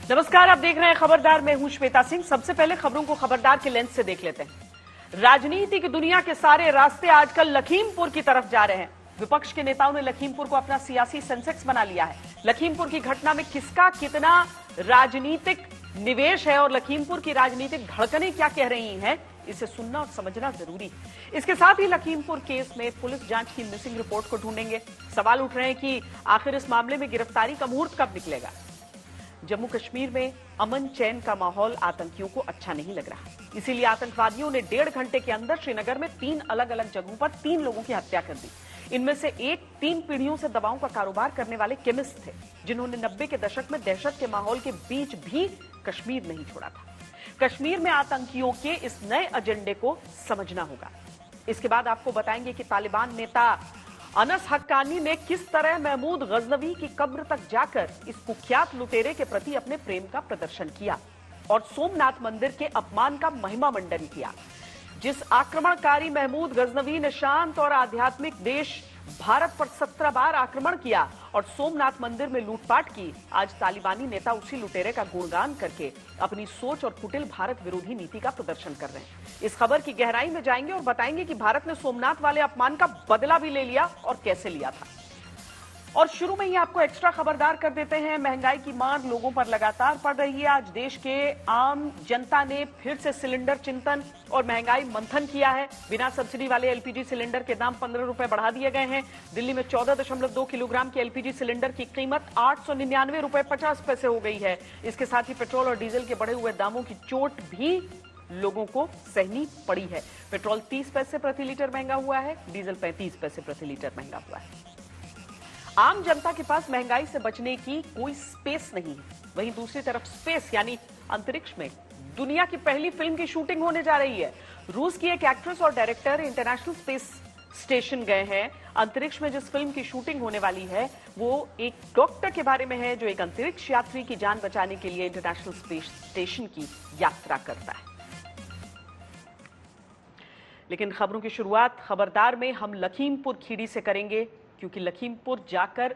नमस्कार, आप देख रहे हैं खबरदार। मैं हूं श्वेता सिंह। सबसे पहले खबरों को खबरदार के लेंस से देख लेते हैं। राजनीति की दुनिया के सारे रास्ते आजकल लखीमपुर की तरफ जा रहे हैं। विपक्ष के नेताओं ने लखीमपुर को अपना सियासी सेंसेक्स बना लिया है। लखीमपुर की घटना में किसका कितना राजनीतिक निवेश है और लखीमपुर की राजनीतिक धड़कनें क्या कह रही हैं, इसे सुनना और समझना जरूरी है। इसके साथ ही लखीमपुर केस में पुलिस जांच की मिसिंग रिपोर्ट को ढूंढेंगे। सवाल उठ रहे हैं कि आखिर इस मामले में गिरफ्तारी का मुहूर्त कब निकलेगा। जम्मू कश्मीर में अमन चैन का माहौल आतंकियों को अच्छा नहीं लग रहा, इसीलिए आतंकवादियों ने 1.5 घंटे के अंदर श्रीनगर में 3 अलग अलग जगहों पर 3 लोगों की हत्या कर दी। इनमें से एक 3 पीढ़ियों से दवाओं का कारोबार करने वाले केमिस्ट थे, जिन्होंने 90 के दशक में दहशत के माहौल के बीच भी कश्मीर नहीं छोड़ा था। कश्मीर में आतंकियों के इस नए एजेंडे को समझना होगा। इसके बाद आपको बताएंगे कि तालिबान नेता अनस हक्कानी ने किस तरह महमूद गजनवी की कब्र तक जाकर इस कुख्यात लुटेरे के प्रति अपने प्रेम का प्रदर्शन किया और सोमनाथ मंदिर के अपमान का महिमा मंडन किया। जिस आक्रमणकारी महमूद गजनवी ने शांत और आध्यात्मिक देश भारत पर 17 बार आक्रमण किया और सोमनाथ मंदिर में लूटपाट की, आज तालिबानी नेता उसी लुटेरे का गुणगान करके अपनी सोच और कुटिल भारत विरोधी नीति का प्रदर्शन कर रहे हैं। इस खबर की गहराई में जाएंगे और बताएंगे कि भारत ने सोमनाथ वाले अपमान का बदला भी ले लिया और कैसे लिया था। और शुरू में ही आपको एक्स्ट्रा खबरदार कर देते हैं। महंगाई की मांग लोगों पर लगातार पड़ रही है। आज देश के आम जनता ने फिर से सिलेंडर चिंतन और महंगाई मंथन किया है। बिना सब्सिडी वाले एलपीजी सिलेंडर के दाम 15 रुपए बढ़ा दिए गए हैं। दिल्ली में 14.2 किलोग्राम के एलपीजी सिलेंडर की कीमत 899 रुपए 50 पैसे हो गई है। इसके साथ ही पेट्रोल और डीजल के बढ़े हुए दामों की चोट भी लोगों को सहनी पड़ी है। पेट्रोल 30 पैसे प्रति लीटर महंगा हुआ है, डीजल 35 पैसे प्रति लीटर महंगा हुआ है। आम जनता के पास महंगाई से बचने की कोई स्पेस नहीं है। वहीं दूसरी तरफ स्पेस यानी अंतरिक्ष में दुनिया की पहली फिल्म की शूटिंग होने जा रही है। रूस की एक एक्ट्रेस और डायरेक्टर इंटरनेशनल स्पेस स्टेशन गए हैं। अंतरिक्ष में जिस फिल्म की शूटिंग होने वाली है वो एक डॉक्टर के बारे में है, जो एक अंतरिक्ष यात्री की जान बचाने के लिए इंटरनेशनल स्पेस स्टेशन की यात्रा करता है। लेकिन खबरों की शुरुआत खबरदार में हम लखीमपुर खीरी से करेंगे, क्योंकि लखीमपुर जाकर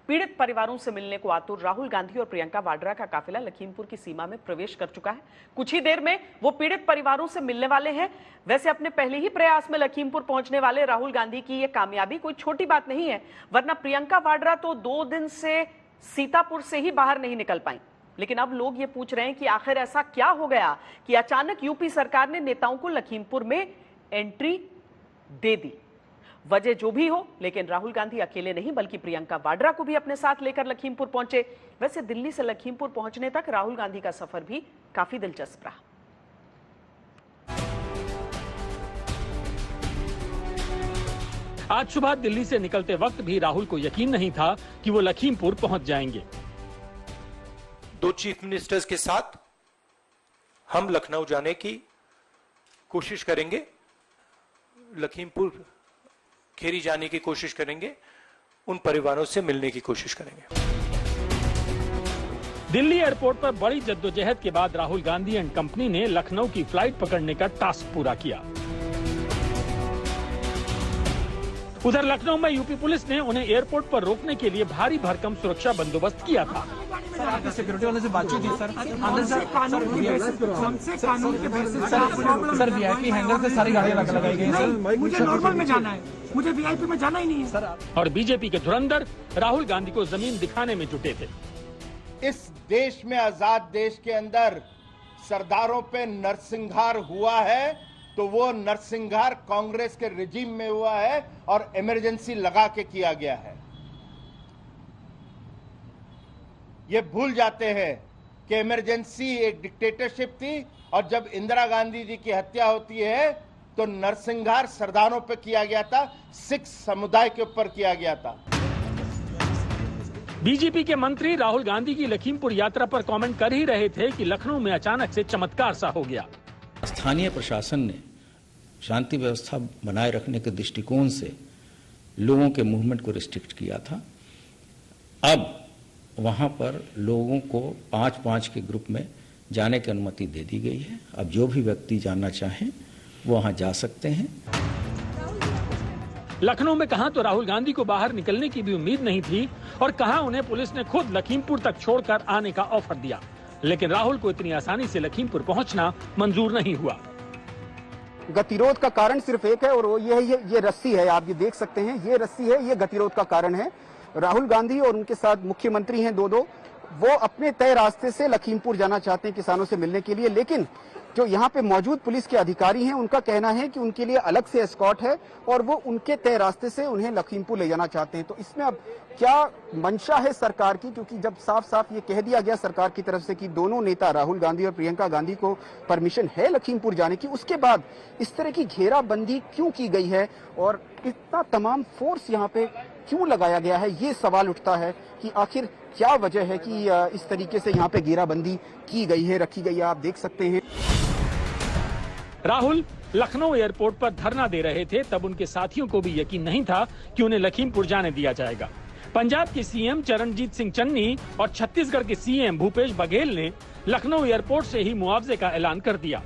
पीड़ित परिवारों से मिलने को आतुर राहुल गांधी और प्रियंका वाड्रा का काफिला लखीमपुर की सीमा में प्रवेश कर चुका है। कुछ ही देर में वो पीड़ित परिवारों से मिलने वाले हैं। वैसे अपने पहले ही प्रयास में लखीमपुर पहुंचने वाले राहुल गांधी की ये कामयाबी कोई छोटी बात नहीं है, वरना प्रियंका वाड्रा तो 2 दिन से सीतापुर से ही बाहर नहीं निकल पाई। लेकिन अब लोग ये पूछ रहे हैं कि आखिर ऐसा क्या हो गया कि अचानक यूपी सरकार ने नेताओं को लखीमपुर में एंट्री दे दी। वजह जो भी हो, लेकिन राहुल गांधी अकेले नहीं बल्कि प्रियंका वाड्रा को भी अपने साथ लेकर लखीमपुर पहुंचे। वैसे दिल्ली से लखीमपुर पहुंचने तक राहुल गांधी का सफर भी काफी दिलचस्प रहा। आज सुबह दिल्ली से निकलते वक्त भी राहुल को यकीन नहीं था कि वो लखीमपुर पहुंच जाएंगे। 2 चीफ मिनिस्टर्स के साथ हम लखनऊ जाने की कोशिश करेंगे, लखीमपुर खेरी जाने की कोशिश करेंगे, उन परिवारों से मिलने की कोशिश करेंगे। दिल्ली एयरपोर्ट पर बड़ी जद्दोजहद के बाद राहुल गांधी एंड कंपनी ने लखनऊ की फ्लाइट पकड़ने का टास्क पूरा किया। उधर लखनऊ में यूपी पुलिस ने उन्हें एयरपोर्ट पर रोकने के लिए भारी भरकम सुरक्षा बंदोबस्त किया था। सर, आपकी सिक्योरिटी वाले से बातचीत हुई सर? सर वीआईपी हैंगर से सारी गाड़ियां लगाई गई सर। मुझे नॉर्मल में जाना है, मुझे वीआईपी में जाना ही नहीं है सर। और बीजेपी के धुरंधर राहुल गांधी को जमीन दिखाने में जुटे थे। इस देश में, आजाद देश के अंदर सरदारों पे नरसंहार हुआ है तो वो नरसंहार कांग्रेस के रिजीम में हुआ है और इमरजेंसी लगा के किया गया है। ये भूल जाते हैं कि इमरजेंसी एक डिक्टेटरशिप थी और जब इंदिरा गांधी जी की हत्या होती है तो नरसंहार सरदारों पे किया गया था, सिख समुदाय के ऊपर किया गया था। बीजेपी के मंत्री राहुल गांधी की लखीमपुर यात्रा पर कमेंट कर ही रहे थे कि लखनऊ में अचानक से चमत्कार सा हो गया। स्थानीय प्रशासन ने शांति व्यवस्था बनाए रखने के दृष्टिकोण से लोगों के मूवमेंट को रिस्ट्रिक्ट किया था। अब वहां पर लोगों को 5-5 के ग्रुप में जाने की अनुमति दे दी गई है। अब जो भी व्यक्ति जाना चाहें वो वहां जा सकते हैं। लखनऊ में कहा तो राहुल गांधी को बाहर निकलने की भी उम्मीद नहीं थी और कहा उन्हें पुलिस ने खुद लखीमपुर तक छोड़कर आने का ऑफर दिया। लेकिन राहुल को इतनी आसानी से लखीमपुर पहुंचना मंजूर नहीं हुआ। गतिरोध का कारण सिर्फ एक है और वो ये रस्सी है, आप ये देख सकते हैं, ये रस्सी है, ये गतिरोध का कारण है। राहुल गांधी और उनके साथ मुख्यमंत्री हैं दो, वो अपने तय रास्ते से लखीमपुर जाना चाहते हैं किसानों से मिलने के लिए, लेकिन जो यहाँ पे मौजूद पुलिस के अधिकारी हैं उनका कहना है कि उनके लिए अलग से एस्कॉर्ट है और वो उनके तय रास्ते से उन्हें लखीमपुर ले जाना चाहते हैं। तो इसमें अब क्या मंशा है सरकार की, क्योंकि जब साफ साफ ये कह दिया गया सरकार की तरफ से कि दोनों नेता राहुल गांधी और प्रियंका गांधी को परमिशन है लखीमपुर जाने की, उसके बाद इस तरह की घेराबंदी क्यों की गई है और इतना तमाम फोर्स यहाँ पे क्यों लगाया गया है, ये सवाल उठता है कि आखिर क्या वजह है कि इस तरीके से यहाँ पे घेराबंदी की गई है, रखी गई है। आप देख सकते हैं राहुल लखनऊ एयरपोर्ट पर धरना दे रहे थे, तब उनके साथियों को भी यकीन नहीं था कि उन्हें लखीमपुर जाने दिया जाएगा। पंजाब के सीएम चरणजीत सिंह चन्नी और छत्तीसगढ़ के सीएम भूपेश बघेल ने लखनऊ एयरपोर्ट से ही मुआवजे का ऐलान कर दिया।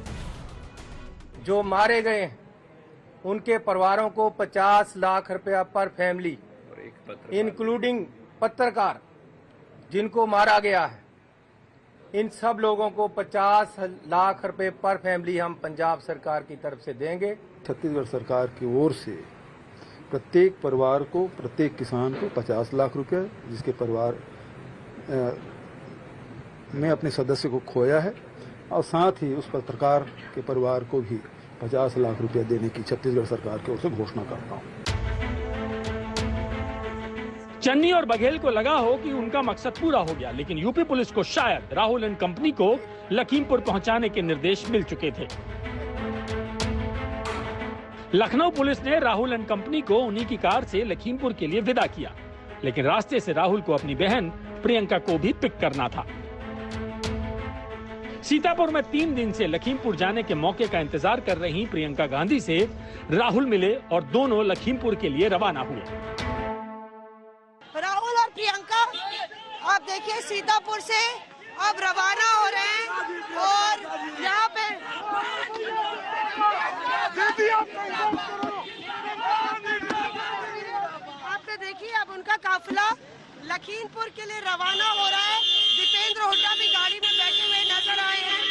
जो मारे गए उनके परिवारों को 50 लाख रुपया पर फैमिली, इंक्लूडिंग पत्रकार जिनको मारा गया है, इन सब लोगों को 50 लाख रुपए पर फैमिली हम पंजाब सरकार की तरफ से देंगे। छत्तीसगढ़ सरकार की ओर से प्रत्येक परिवार को, प्रत्येक किसान को 50 लाख रुपए, जिसके परिवार में अपने सदस्य को खोया है, और साथ ही उस पत्रकार के परिवार को भी 50 लाख रुपए देने की छत्तीसगढ़ सरकार की ओर से घोषणा करता हूँ। चन्नी और बघेल को लगा हो कि उनका मकसद पूरा हो गया, लेकिन यूपी पुलिस को शायद राहुल एंड कंपनी को लखीमपुर पहुंचाने के निर्देश मिल चुके थे। लखनऊ पुलिस ने राहुल एंड कंपनी को उन्हीं की कार से लखीमपुर के लिए विदा किया, लेकिन रास्ते से राहुल को अपनी बहन प्रियंका को भी पिक करना था। सीतापुर में 3 दिन से लखीमपुर जाने के मौके का इंतजार कर रही प्रियंका गांधी से राहुल मिले और दोनों लखीमपुर के लिए रवाना हुए। राहुल और प्रियंका आप देखिए सीतापुर से अब रवाना हो रहे हैं और यहाँ पे आपने देखिए अब उनका काफिला लखीमपुर के लिए रवाना हो रहा है। दीपेंद्र हुड्डा भी गाड़ी में बैठे हुए नजर आए हैं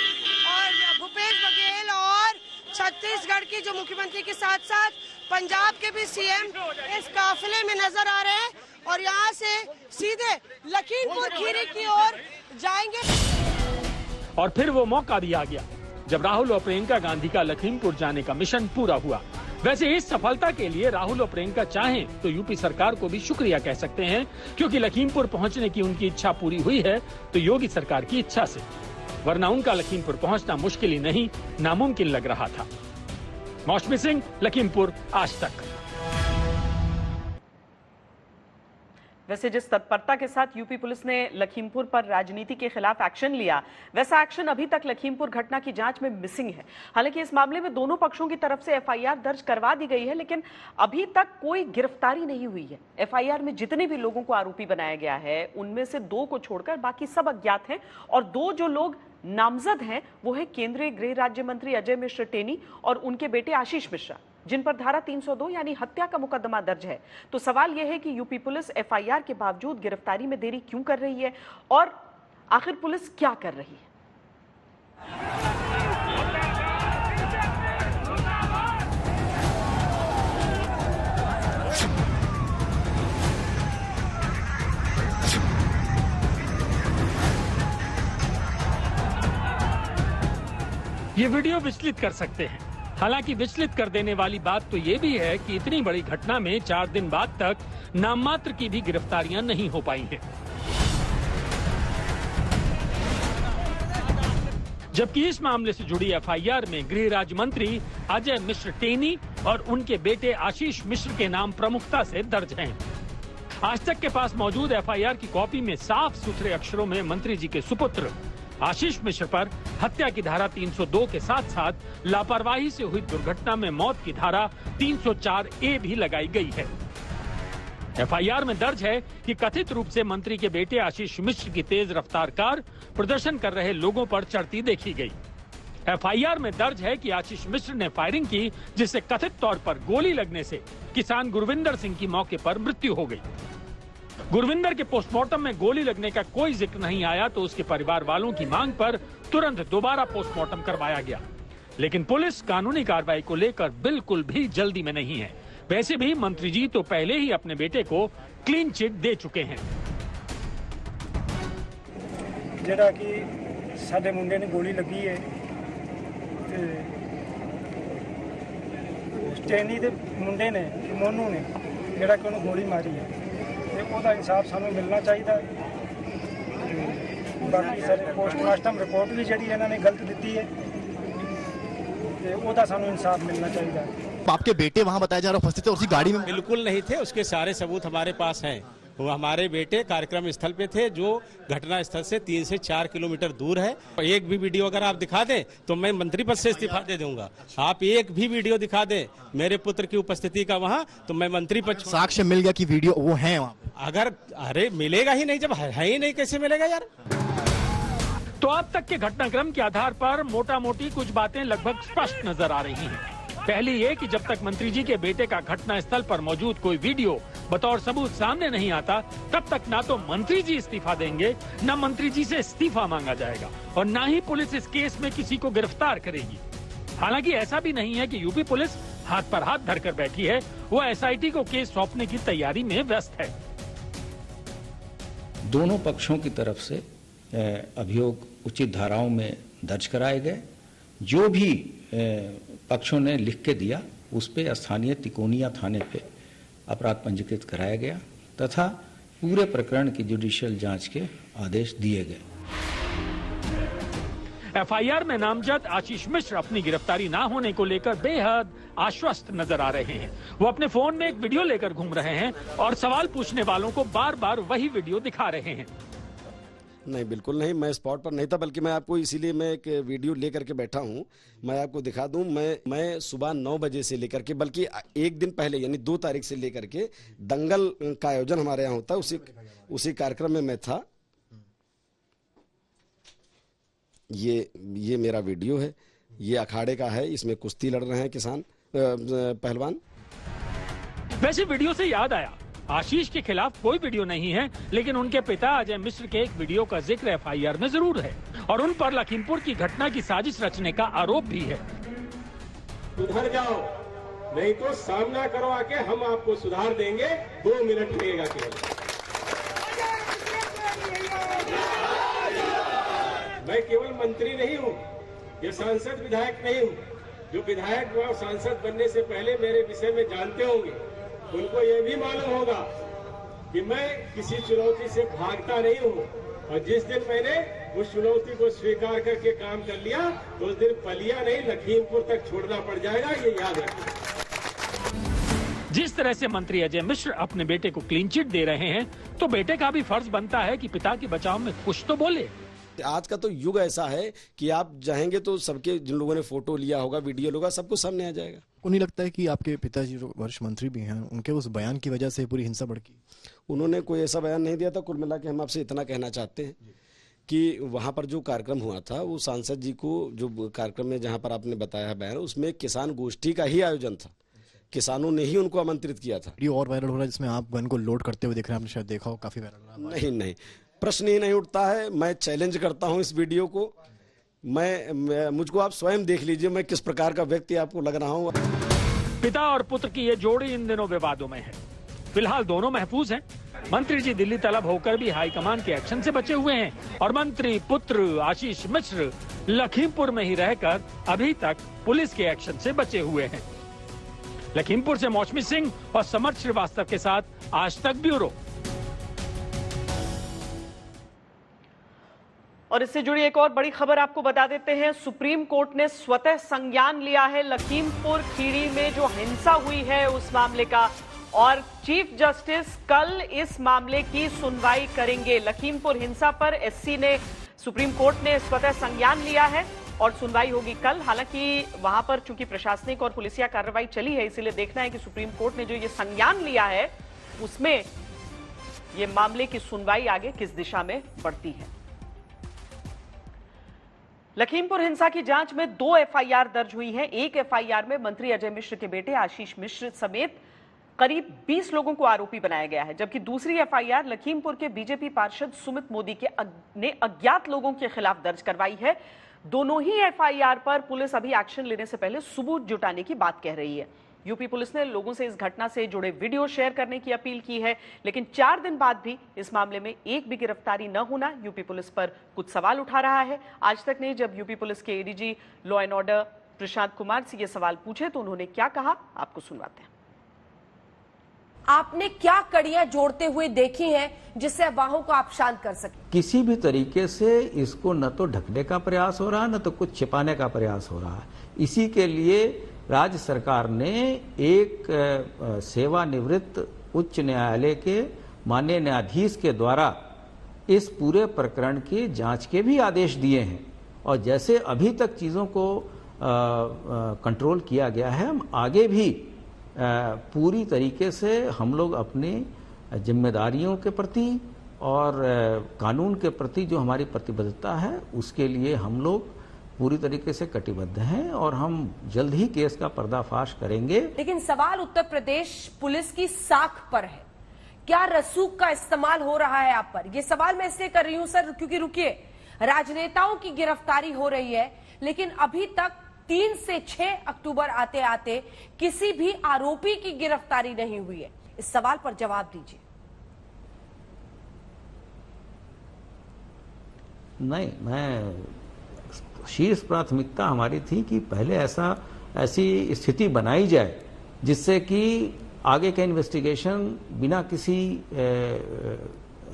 और भूपेश बघेल और छत्तीसगढ़ की जो मुख्यमंत्री के साथ साथ पंजाब के भी सीएम इस काफिले में नजर आ रहे हैं और यहाँ से सीधे लखीमपुर खीरी की ओर जाएंगे। और फिर वो मौका भी आ गया जब राहुल और प्रियंका गांधी का लखीमपुर जाने का मिशन पूरा हुआ। वैसे इस सफलता के लिए राहुल और प्रियंका चाहें तो यूपी सरकार को भी शुक्रिया कह सकते हैं, क्योंकि लखीमपुर पहुंचने की उनकी इच्छा पूरी हुई है तो योगी सरकार की इच्छा से, वरना उनका लखीमपुर पहुंचना मुश्किल ही नहीं नामुमकिन लग रहा था। मौसमी सिंह, लखीमपुर, आज तक। वैसे जिस तत्परता के साथ यूपी पुलिस ने लखीमपुर पर राजनीति के खिलाफ एक्शन लिया, वैसा एक्शन अभी तक लखीमपुर घटना की जांच में मिसिंग है। हालांकि इस मामले में दोनों पक्षों की तरफ से एफआईआर दर्ज करवा दी गई है, लेकिन अभी तक कोई गिरफ्तारी नहीं हुई है। एफआईआर में जितने भी लोगों को आरोपी बनाया गया है उनमें से 2 को छोड़कर बाकी सब अज्ञात हैं और 2 जो लोग नामजद हैं वो है केंद्रीय गृह राज्य मंत्री अजय मिश्र टेनी और उनके बेटे आशीष मिश्रा, जिन पर धारा 302 यानी हत्या का मुकदमा दर्ज है। तो सवाल यह है कि यूपी पुलिस एफआईआर के बावजूद गिरफ्तारी में देरी क्यों कर रही है और आखिर पुलिस क्या कर रही है। ये वीडियो विचलित कर सकते हैं। हालांकि विचलित कर देने वाली बात तो ये भी है कि इतनी बड़ी घटना में 4 दिन बाद तक नाममात्र की भी गिरफ्तारियां नहीं हो पाई हैं। जबकि इस मामले से जुड़ी एफआईआर में गृह राज्य मंत्री अजय मिश्र टेनी और उनके बेटे आशीष मिश्र के नाम प्रमुखता से दर्ज हैं। आज तक के पास मौजूद एफआईआर की कॉपी में साफ सुथरे अक्षरों में मंत्री जी के सुपुत्र आशीष मिश्र पर हत्या की धारा 302 के साथ साथ लापरवाही से हुई दुर्घटना में मौत की धारा 304A भी लगाई गई है। एफआईआर में दर्ज है कि कथित रूप से मंत्री के बेटे आशीष मिश्र की तेज रफ्तार कार प्रदर्शन कर रहे लोगों पर चढ़ती देखी गई। एफआईआर में दर्ज है कि आशीष मिश्र ने फायरिंग की, जिससे कथित तौर पर गोली लगने से किसान गुरविंदर सिंह की मौके पर मृत्यु हो गई। गुरविंदर के पोस्टमार्टम में गोली लगने का कोई जिक्र नहीं आया तो उसके परिवार वालों की मांग पर तुरंत दोबारा पोस्टमार्टम करवाया गया। लेकिन पुलिस कानूनी कार्रवाई को लेकर बिल्कुल भी जल्दी में नहीं है। वैसे भी मंत्री जी तो पहले ही अपने बेटे को क्लीन चिट दे चुके हैं। ਜਿਹੜਾ ਕਿ ਸਾਡੇ ਮੁੰਡੇ ਨੇ ਗੋਲੀ ਲੱਗੀ ਹੈ ਤੇ ਸਟੇਨੀ ਦੇ ਮੁੰਡੇ ਨੇ ਮੋਨੂ ਨੇ ਜਿਹੜਾ ਕਿ ਉਹਨੂੰ ਗੋਲੀ ਮਾਰੀ ਹੈ ਤੇ ਉਹਦਾ ਇਨਸਾਫ ਸਾਨੂੰ ਮਿਲਣਾ ਚਾਹੀਦਾ ਹੈ। ਬਾਕੀ ਸਾਰੇ ਪੋਸਟਮਾਰਟਮ ਰਿਪੋਰਟ ਵੀ ਜਿਹੜੀ ਇਹਨਾਂ ਨੇ ਗਲਤ ਦਿੱਤੀ ਹੈ ਤੇ ਉਹਦਾ ਸਾਨੂੰ ਇਨਸਾਫ ਮਿਲਣਾ ਚਾਹੀਦਾ ਹੈ। आपके बेटे वहां बताया जा रहा उपस्थित थे उसी गाड़ी में? बिल्कुल नहीं थे, उसके सारे सबूत हमारे पास हैं। वो हमारे बेटे कार्यक्रम स्थल पे थे जो घटना स्थल से 3 से 4 किलोमीटर दूर है। एक भी वीडियो अगर आप दिखा दें तो मैं मंत्री पद से इस्तीफा दे दूंगा। आप एक भी वीडियो दिखा दें मेरे पुत्र की उपस्थिति का वहां तो मैं मंत्री पद। साक्ष्य मिल गया कि वीडियो वो है वहां? अगर अरे मिलेगा ही नहीं, जब है ही नहीं कैसे मिलेगा यार। तो अब तक के घटनाक्रम के आधार पर मोटा मोटी कुछ बातें लगभग स्पष्ट नजर आ रही हैं। पहली ये कि जब तक मंत्री जी के बेटे का घटना स्थल पर मौजूद कोई वीडियो बतौर सबूत सामने नहीं आता तब तक ना तो मंत्री जी इस्तीफा देंगे, न मंत्री जी से इस्तीफा मांगा जाएगा और न ही पुलिस इस केस में किसी को गिरफ्तार करेगी। हालांकि ऐसा भी नहीं है कि यूपी पुलिस हाथ पर हाथ धरकर बैठी है, वो एसआईटी को केस सौंपने की तैयारी में व्यस्त है। दोनों पक्षों की तरफ से अभियोग उचित धाराओं में दर्ज कराए गए। जो भी पक्षों ने लिख के दिया उस पे स्थानीय तिकोनिया थाने पे अपराध पंजीकृत कराया गया तथा पूरे प्रकरण की जुडिशियल जांच के आदेश दिए गए। एफआईआर में नामजद आशीष मिश्र अपनी गिरफ्तारी ना होने को लेकर बेहद आश्वस्त नजर आ रहे हैं। वो अपने फोन में एक वीडियो लेकर घूम रहे हैं और सवाल पूछने वालों को बार बार वही वीडियो दिखा रहे हैं। नहीं, बिल्कुल नहीं, मैं स्पॉट पर नहीं था, बल्कि मैं आपको इसीलिए मैं एक वीडियो लेकर के बैठा हूं। मैं आपको दिखा दूं, मैं सुबह 9 बजे से लेकर के, बल्कि एक दिन पहले यानी 2 तारीख से लेकर के दंगल का आयोजन हमारे यहाँ होता है, उसी कार्यक्रम में मैं था। ये मेरा वीडियो है, ये अखाड़े का है, इसमें कुश्ती लड़ रहे हैं किसान पहलवान। वैसे वीडियो से याद आया, आशीष के खिलाफ कोई वीडियो नहीं है, लेकिन उनके पिता अजय मिश्र के एक वीडियो का जिक्र एफआईआर में जरूर है और उन पर लखीमपुर की घटना की साजिश रचने का आरोप भी है। सुधर जाओ, नहीं तो सामना करो आके, हम आपको सुधार देंगे। 2 मिनट लगेगा केवल। मैं केवल मंत्री नहीं हूँ, ये सांसद विधायक नहीं हूँ। जो विधायक व सांसद बनने से पहले मेरे विषय में जानते होंगे उनको ये भी मालूम होगा कि मैं किसी चुनौती से भागता नहीं हूँ, और जिस दिन मैंने उस चुनौती को स्वीकार करके काम कर लिया तो उस दिन पलिया नहीं लखीमपुर तक छोड़ना पड़ जाएगा, ये याद रखिए। जिस तरह से मंत्री अजय मिश्र अपने बेटे को क्लीन चिट दे रहे हैं तो बेटे का भी फर्ज बनता है कि पिता के बचाव में कुछ तो बोले। आज का तो युग ऐसा है कि आप चाहेंगे तो सबके, जिन लोगों ने फोटो लिया होगा, वीडियो होगा, सबको सामने आ जाएगा। उन्हें लगता है कि आपके पिताजी जो वरिष्ठ मंत्री भी हैं, उनके उस बयान की वजह से पूरी हिंसा भड़की? उन्होंने कोई ऐसा बयान नहीं दिया था। कुल मिला के हम आपसे इतना कहना चाहते हैं कि वहां पर जो कार्यक्रम हुआ था, वो सांसद जी को जो कार्यक्रम में जहां पर आपने बताया बयान, उसमें किसान गोष्ठी का ही आयोजन था। किसानों ने ही उनको आमंत्रित किया था। वीडियो और वायरल हो रहा है जिसमें आप गन को लोड करते हुए देख रहे हैं, आपने शायद देखा हो, काफी वायरल। नहीं, प्रश्न ही नहीं उठता है। मैं चैलेंज करता हूं इस वीडियो को। मुझको आप स्वयं देख लीजिए मैं किस प्रकार का व्यक्ति आपको लग रहा हूं। पिता और पुत्र की ये जोड़ी इन दिनों विवादों में है। फिलहाल दोनों महफूज हैं। मंत्री जी दिल्ली तलब होकर भी हाईकमान के एक्शन से बचे हुए हैं और मंत्री पुत्र आशीष मिश्र लखीमपुर में ही रहकर अभी तक पुलिस के एक्शन से बचे हुए हैं। लखीमपुर से मौसमी सिंह और समर्थ श्रीवास्तव के साथ आज तक ब्यूरो। और इससे जुड़ी एक और बड़ी खबर आपको बता देते हैं। सुप्रीम कोर्ट ने स्वतः संज्ञान लिया है लखीमपुर खीरी में जो हिंसा हुई है उस मामले का, और चीफ जस्टिस कल इस मामले की सुनवाई करेंगे। लखीमपुर हिंसा पर एससी ने, सुप्रीम कोर्ट ने स्वतः संज्ञान लिया है और सुनवाई होगी कल। हालांकि वहां पर चूंकि प्रशासनिक और पुलिसिया कार्रवाई चली है, इसीलिए देखना है कि सुप्रीम कोर्ट ने जो ये संज्ञान लिया है उसमें ये मामले की सुनवाई आगे किस दिशा में बढ़ती है। लखीमपुर हिंसा की जांच में 2 एफआईआर दर्ज हुई हैं। एक एफआईआर में मंत्री अजय मिश्र के बेटे आशीष मिश्र समेत करीब 20 लोगों को आरोपी बनाया गया है, जबकि दूसरी एफआईआर लखीमपुर के बीजेपी पार्षद सुमित मोदी ने अज्ञात लोगों के खिलाफ दर्ज करवाई है। दोनों ही एफआईआर पर पुलिस अभी एक्शन लेने से पहले सबूत जुटाने की बात कह रही है। यूपी पुलिस ने लोगों से इस घटना से जुड़े वीडियो शेयर करने की अपील की है, लेकिन 4 दिन बाद भी इस मामले में एक भी गिरफ्तारी न होना यूपी पुलिस पर कुछ सवाल उठा रहा है। आज तक ने जब यूपी पुलिस के ADG law and order Prashant Kumar से ये सवाल पूछे तो उन्होंने क्या कहा, आपको सुनवाते हैं। आपने क्या कड़ियां जोड़ते हुए देखी हैं जिससे अफवाहों को आप शांत कर सकें? किसी भी तरीके से इसको न तो ढकने का प्रयास हो रहा है, न तो कुछ छिपाने का प्रयास हो रहा है। इसी के लिए राज्य सरकार ने एक सेवानिवृत्त उच्च न्यायालय के माननीय न्यायाधीश के द्वारा इस पूरे प्रकरण की जांच के भी आदेश दिए हैं। और जैसे अभी तक चीजों को कंट्रोल किया गया है, हम आगे भी पूरी तरीके से हम लोग अपनी जिम्मेदारियों के प्रति और कानून के प्रति जो हमारी प्रतिबद्धता है उसके लिए हम लोग पूरी तरीके से कटिबद्ध हैं और हम जल्द ही केस का पर्दाफाश करेंगे। लेकिन सवाल उत्तर प्रदेश पुलिस की साख पर है। क्या रसूख का इस्तेमाल हो रहा है आप पर? ये सवाल मैं इसलिए कर रही हूं सर क्योंकि रुकिए, राजनेताओं की गिरफ्तारी हो रही है लेकिन अभी तक 3 से 6 अक्टूबर आते आते किसी भी आरोपी की गिरफ्तारी नहीं हुई है। इस सवाल पर जवाब दीजिए। नहीं, मैं शीर्ष प्राथमिकता हमारी थी कि पहले ऐसी स्थिति बनाई जाए जिससे कि आगे का इन्वेस्टिगेशन बिना किसी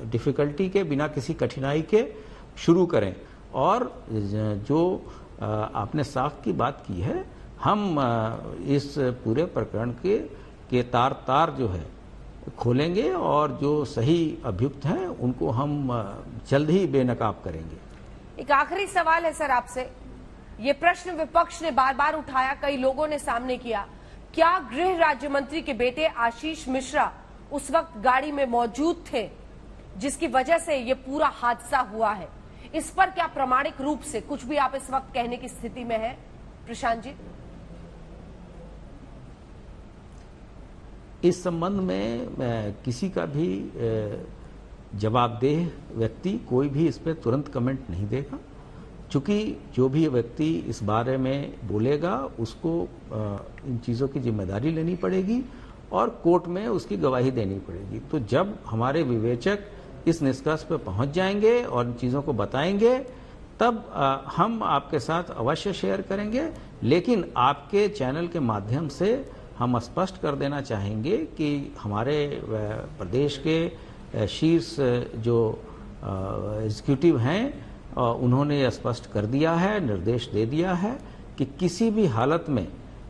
डिफिकल्टी के, बिना किसी कठिनाई के शुरू करें। और जो आपने साख की बात की है, हम इस पूरे प्रकरण के तार जो है खोलेंगे और जो सही अभियुक्त हैं उनको हम जल्द ही बेनकाब करेंगे। एक आखिरी सवाल है सर आपसे, ये प्रश्न विपक्ष ने बार बार उठाया, कई लोगों ने सामने किया, क्या गृह राज्य मंत्री के बेटे आशीष मिश्रा उस वक्त गाड़ी में मौजूद थे जिसकी वजह से ये पूरा हादसा हुआ है? इस पर क्या प्रामाणिक रूप से कुछ भी आप इस वक्त कहने की स्थिति में है प्रशांत जी? इस संबंध में किसी का भी जवाबदेह व्यक्ति कोई भी इस पर तुरंत कमेंट नहीं देगा, क्योंकि जो भी व्यक्ति इस बारे में बोलेगा उसको इन चीज़ों की जिम्मेदारी लेनी पड़ेगी और कोर्ट में उसकी गवाही देनी पड़ेगी। तो जब हमारे विवेचक इस निष्कर्ष पर पहुंच जाएंगे और इन चीज़ों को बताएंगे तब हम आपके साथ अवश्य शेयर करेंगे। लेकिन आपके चैनल के माध्यम से हम स्पष्ट कर देना चाहेंगे कि हमारे प्रदेश के शीर्ष जो एग्जीक्यूटिव हैं उन्होंने स्पष्ट कर दिया है, निर्देश दे दिया है कि किसी भी हालत में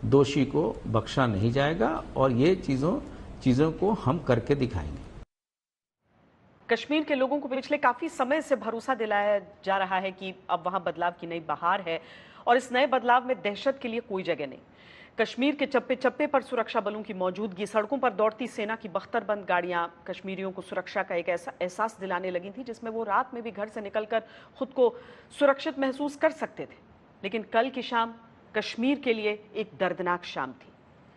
दोषी को बख्शा नहीं जाएगा और ये चीज़ों को हम करके दिखाएंगे। कश्मीर के लोगों को पिछले काफी समय से भरोसा दिलाया जा रहा है कि अब वहां बदलाव की नई बहार है और इस नए बदलाव में दहशत के लिए कोई जगह नहीं। कश्मीर के चप्पे चप्पे पर सुरक्षा बलों की मौजूदगी, सड़कों पर दौड़ती सेना की बख्तरबंद गाड़ियां कश्मीरियों को सुरक्षा का एक ऐसा एहसास दिलाने लगी थी जिसमें वो रात में भी घर से निकलकर खुद को सुरक्षित महसूस कर सकते थे। लेकिन कल की शाम कश्मीर के लिए एक दर्दनाक शाम थी।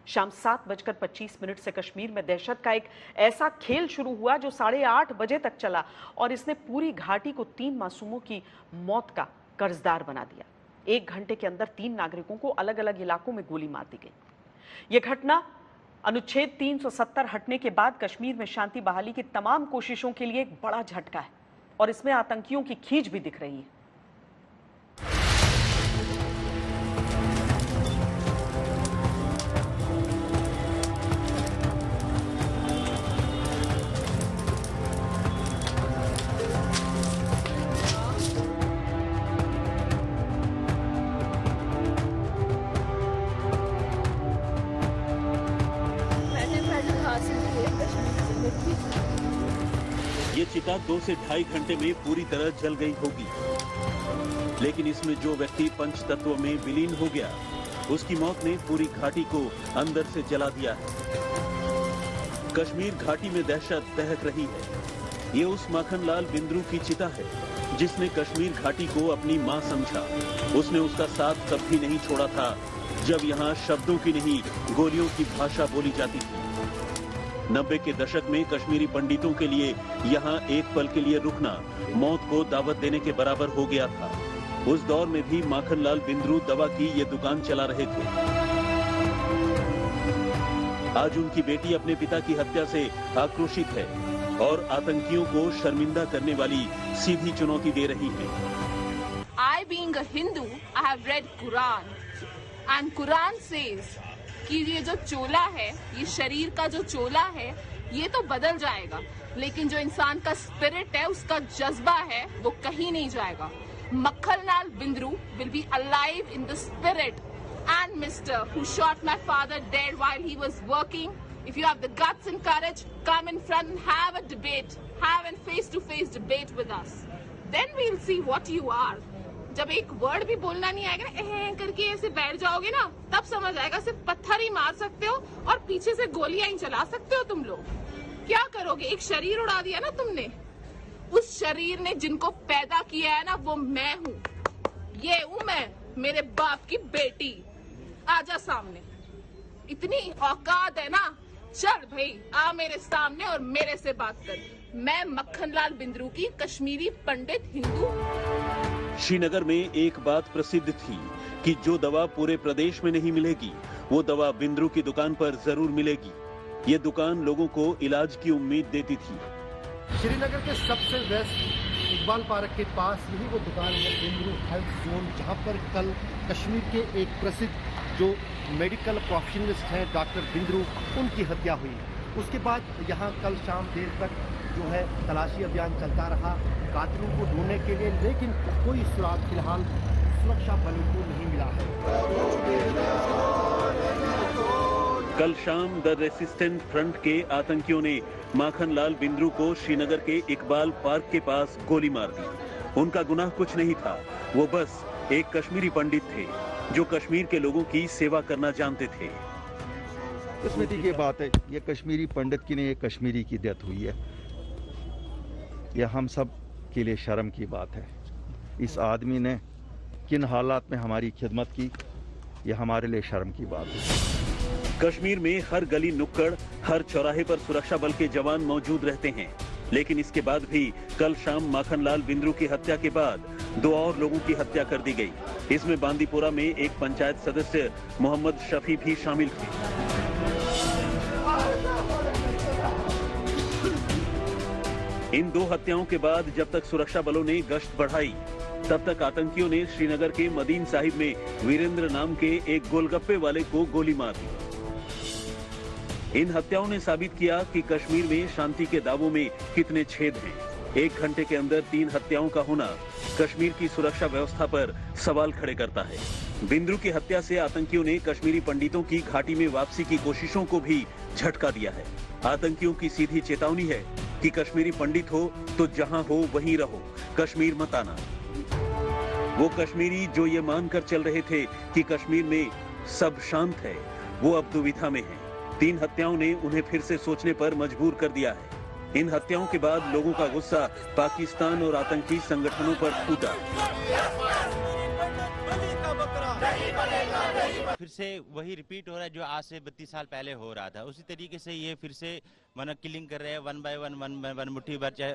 शाम 7:25 से कश्मीर में दहशत का एक ऐसा खेल शुरू हुआ जो 8:30 बजे तक चला और इसने पूरी घाटी को 3 मासूमों की मौत का कर्जदार बना दिया। 1 घंटे के अंदर 3 नागरिकों को अलग अलग इलाकों में गोली मार दी गई। यह घटना अनुच्छेद 370 हटने के बाद कश्मीर में शांति बहाली की तमाम कोशिशों के लिए एक बड़ा झटका है और इसमें आतंकियों की खींच भी दिख रही है। ये चिता 2 से ढाई घंटे में पूरी तरह जल गई होगी, लेकिन इसमें जो व्यक्ति पंच तत्व में विलीन हो गया उसकी मौत ने पूरी घाटी को अंदर से जला दिया है। कश्मीर घाटी में दहशत दहक रही है। ये उस माखनलाल बिंद्रू की चिता है जिसने कश्मीर घाटी को अपनी मां समझा। उसने उसका साथ तब भी नहीं छोड़ा था जब यहाँ शब्दों की नहीं गोलियों की भाषा बोली जाती थी। 90 के दशक में कश्मीरी पंडितों के लिए यहाँ एक पल के लिए रुकना मौत को दावत देने के बराबर हो गया था। उस दौर में भी माखनलाल बिंद्रू दवा की ये दुकान चला रहे थे। आज उनकी बेटी अपने पिता की हत्या से आक्रोशित है और आतंकियों को शर्मिंदा करने वाली सीधी चुनौती दे रही है। I being a Hindu, I have read Quran and Quran says कि ये जो चोला है, ये शरीर का जो चोला है, ये तो बदल जाएगा, लेकिन जो इंसान का स्पिरिट है, उसका जज्बा है, वो कहीं नहीं जाएगा। Makhanlal Bindru will be alive in the spirit. And Mr. who shot my father dead while he was working, if you have the guts and courage, come in front and have a debate, have a face-to-face debate with us. Then we'll see what you are. जब एक word भी बोलना नहीं आएगा ना, करके ऐसे बैठ जाओगे ना, तब समझ आएगा सिर्फ पत्थर ही मार सकते हो और पीछे से गोलियां ही चला सकते हो तुम लोग। क्या करोगे? एक शरीर उड़ा दिया ना तुमने। उस शरीर ने जिनको पैदा किया है ना, वो मैं हूँ। ये हूँ मैं, मेरे बाप की बेटी। आजा सामने, इतनी औकात है ना, चल भाई आ मेरे सामने और मेरे से बात कर। मैं मक्खनलाल बिंद्रू की कश्मीरी पंडित हिंदू। श्रीनगर में एक बात प्रसिद्ध थी कि जो दवा पूरे प्रदेश में नहीं मिलेगी, वो दवा बिंद्रू की दुकान पर जरूर मिलेगी। ये दुकान लोगों को इलाज की उम्मीद देती थी। श्रीनगर के सबसे वेस्ट इकबाल पार्क के पास यही वो दुकान है, बिंद्रू हेल्थ जोन, जहां पर कल कश्मीर के एक प्रसिद्ध जो मेडिकल प्रोफेशनलिस्ट हैं डॉक्टर बिंद्रू, उनकी हत्या हुई। उसके बाद यहाँ कल शाम देर तक जो है तलाशी अभियान चलता रहा कातिलों को ढूंढने के लिए, लेकिन कोई सुराग फिलहाल सुरक्षा बलों को नहीं मिला है। कल शाम द रेसिस्टेंट फ्रंट के आतंकियों ने माखनलाल बिंद्रू को श्रीनगर के इकबाल पार्क के पास गोली मार दी। उनका गुनाह कुछ नहीं था, वो बस एक कश्मीरी पंडित थे जो कश्मीर के लोगों की सेवा करना जानते थे। किस्मती की बात है, ये कश्मीरी पंडित की नहीं, ये कश्मीरी की डेथ हुई है। यह हम सब के लिए शर्म की बात है। इस आदमी ने किन हालात में हमारी खिदमत की, यह हमारे लिए शर्म की बात है। कश्मीर में हर गली नुक्कड़, हर चौराहे पर सुरक्षा बल के जवान मौजूद रहते हैं, लेकिन इसके बाद भी कल शाम माखनलाल बिंद्रू की हत्या के बाद 2 और लोगों की हत्या कर दी गई। इसमें बांदीपुरा में एक पंचायत सदस्य मोहम्मद शफी भी शामिल थे। इन 2 हत्याओं के बाद जब तक सुरक्षा बलों ने गश्त बढ़ाई, तब तक आतंकियों ने श्रीनगर के मदीन साहिब में वीरेंद्र नाम के एक गोलगप्पे वाले को गोली मार दी। इन हत्याओं ने साबित किया कि कश्मीर में शांति के दावों में कितने छेद हैं। 1 घंटे के अंदर 3 हत्याओं का होना कश्मीर की सुरक्षा व्यवस्था पर सवाल खड़े करता है। बिंद्रू की हत्या से आतंकियों ने कश्मीरी पंडितों की घाटी में वापसी की कोशिशों को भी झटका दिया है। आतंकियों की सीधी चेतावनी है कि कश्मीरी पंडित हो तो जहां हो वहीं रहो, कश्मीर मत आना। वो कश्मीरी जो ये मानकर चल रहे थे कि कश्मीर में सब शांत है, वो अब दुविधा में है। 3 हत्याओं ने उन्हें फिर से सोचने पर मजबूर कर दिया है। इन हत्याओं के बाद लोगों का गुस्सा पाकिस्तान और आतंकी संगठनों पर फूटा। फिर से वही रिपीट हो रहा है जो आज से 32 साल पहले हो रहा था। उसी तरीके से ये फिर से किलिंग कर रहे हैं, 1 बाय 1 मुट्ठी भर। चाहे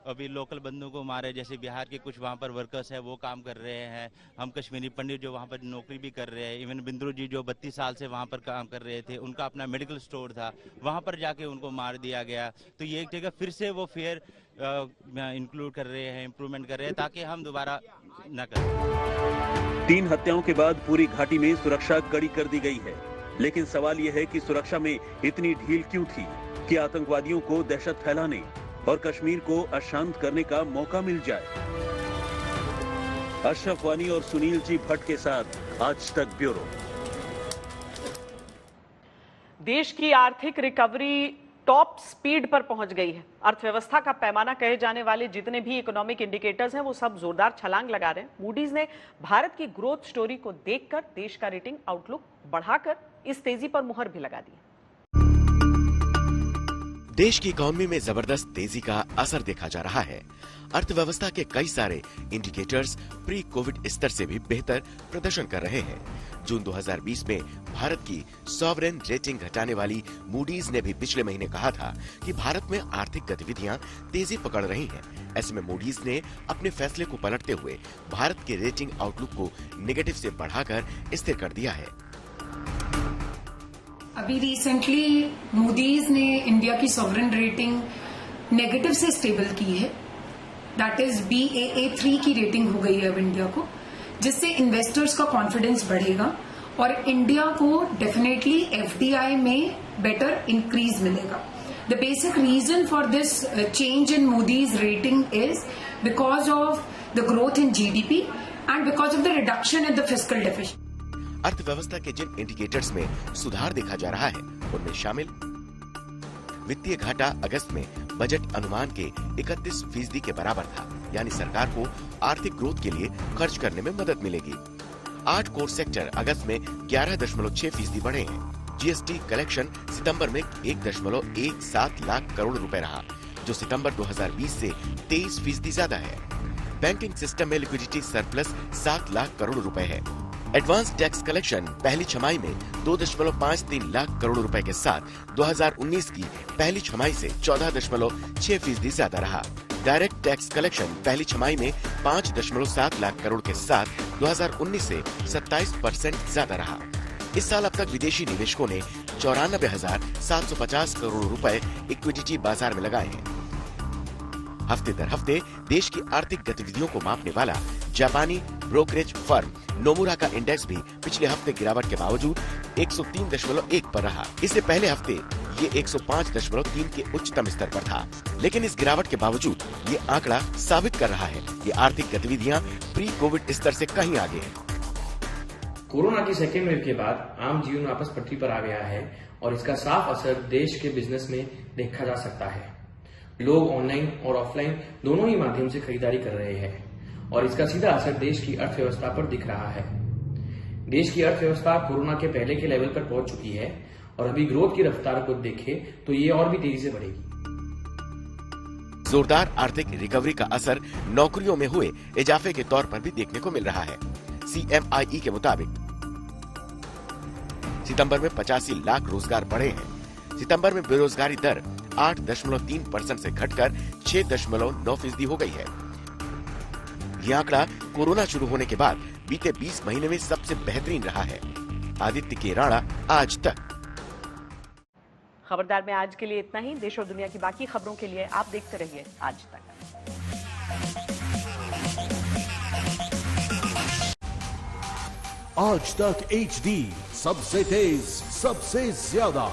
अभी लोकल बंदों को मारे, जैसे बिहार के कुछ वहाँ पर वर्कर्स हैं वो काम कर रहे हैं। हम कश्मीरी पंडित जो वहाँ पर नौकरी भी कर रहे हैं। इवन बिंद्रू जी जो 32 साल से वहाँ पर काम कर रहे थे, उनका अपना मेडिकल स्टोर था, वहाँ पर जाके उनको मार दिया गया। तो ये एक जगह फिर से वो फेयर इंक्लूड कर रहे हैं, इम्प्रूवमेंट कर रहे हैं, ताकि हम दोबारा न करें। 3 हत्याओं के बाद पूरी घाटी में सुरक्षा कड़ी कर दी गई है, लेकिन सवाल यह है कि सुरक्षा में इतनी ढील क्यों थी कि आतंकवादियों को दहशत फैलाने और कश्मीर को अशांत करने का मौका मिल जाए। अशरफ वानी और सुनील जी भट्ट के साथ आज तक ब्यूरो। देश की आर्थिक रिकवरी टॉप स्पीड पर पहुंच गई है। अर्थव्यवस्था का पैमाना कहे जाने वाले जितने भी इकोनॉमिक इंडिकेटर्स हैं वो सब जोरदार छलांग लगा रहे हैं। मूडीज ने भारत की ग्रोथ स्टोरी को देखकर देश का रेटिंग आउटलुक बढ़ाकर इस तेजी पर मुहर भी लगा दी। देश की इकोनॉमी में जबरदस्त तेजी का असर देखा जा रहा है। अर्थव्यवस्था के कई सारे इंडिकेटर्स प्री कोविड स्तर से भी बेहतर प्रदर्शन कर रहे हैं। जून 2020 में भारत की सॉवरेन रेटिंग घटाने वाली मूडीज ने भी पिछले महीने कहा था कि भारत में आर्थिक गतिविधियां तेजी पकड़ रही हैं। ऐसे में मूडीज ने अपने फैसले को पलटते हुए भारत के रेटिंग आउटलुक को नेगेटिव से बढ़ाकर स्थिर कर दिया है। अभी रिसेंटली मूडीज ने इंडिया की सॉवरेन रेटिंग नेगेटिव से स्टेबल की है। दैट इज Baa3 की रेटिंग हो गई है अब इंडिया को, जिससे इन्वेस्टर्स का कॉन्फिडेंस बढ़ेगा और इंडिया को डेफिनेटली FDI में बेटर इंक्रीज मिलेगा। The basic reason for this change in Moody's rating is because of the growth in GDP and because of the reduction in the fiscal deficit. अर्थव्यवस्था के जिन indicators में सुधार देखा जा रहा है उनमें शामिल वित्तीय घाटा अगस्त में बजट अनुमान के 31% के बराबर था, यानी सरकार को आर्थिक ग्रोथ के लिए खर्च करने में मदद मिलेगी। 8 कोर सेक्टर अगस्त में 11.6% बढ़े हैं। GST कलेक्शन सितंबर में 1.17 लाख करोड़ रुपए रहा, जो सितंबर 2020 से 23% ज्यादा है। बैंकिंग सिस्टम में लिक्विडिटी सरप्लस 7 लाख करोड़ रुपए है। एडवांस टैक्स कलेक्शन पहली छमाही में 2.53 लाख करोड़ रुपए के साथ 2019 की पहली छमाही से 14.6% ज्यादा रहा। डायरेक्ट टैक्स कलेक्शन पहली छमाही में 5.7 लाख करोड़ के साथ 2019 से 27% ज्यादा रहा। इस साल अब तक विदेशी निवेशकों ने 94,750 करोड़ रुपए इक्विटी बाजार में लगाए हैं। हफ्ते दर हफ्ते देश की आर्थिक गतिविधियों को मापने वाला जापानी ब्रोकरेज फर्म नोमुरा का इंडेक्स भी पिछले हफ्ते गिरावट के बावजूद 103.1 पर रहा। इससे पहले हफ्ते ये 105.3 के उच्चतम स्तर पर था, लेकिन इस गिरावट के बावजूद ये आंकड़ा साबित कर रहा है कि आर्थिक गतिविधियां प्री कोविड स्तर से कहीं आगे हैं। कोरोना की सेकेंड वेव के बाद आम जीवन वापस पटरी पर आ गया है और इसका साफ असर देश के बिजनेस में देखा जा सकता है। लोग ऑनलाइन और ऑफलाइन दोनों ही माध्यम से खरीदारी कर रहे हैं और इसका सीधा असर देश की अर्थव्यवस्था पर दिख रहा है। देश की अर्थव्यवस्था कोरोना के पहले के लेवल पर पहुंच चुकी है और अभी ग्रोथ की रफ्तार को देखें तो ये और भी तेजी से बढ़ेगी। जोरदार आर्थिक रिकवरी का असर नौकरियों में हुए इजाफे के तौर पर भी देखने को मिल रहा है। CMIE के मुताबिक सितंबर में 85 लाख रोजगार बढ़े हैं। सितंबर में बेरोजगारी दर 8.3% से घटकर 6.9% हो गई है। यह आंकड़ा कोरोना शुरू होने के बाद बीते 20 महीने में सबसे बेहतरीन रहा है। आदित्य के राणा, आज तक। खबरदार में आज के लिए इतना ही। देश और दुनिया की बाकी खबरों के लिए आप देखते रहिए आज तक। आज तक HD, सबसे तेज, सबसे ज्यादा।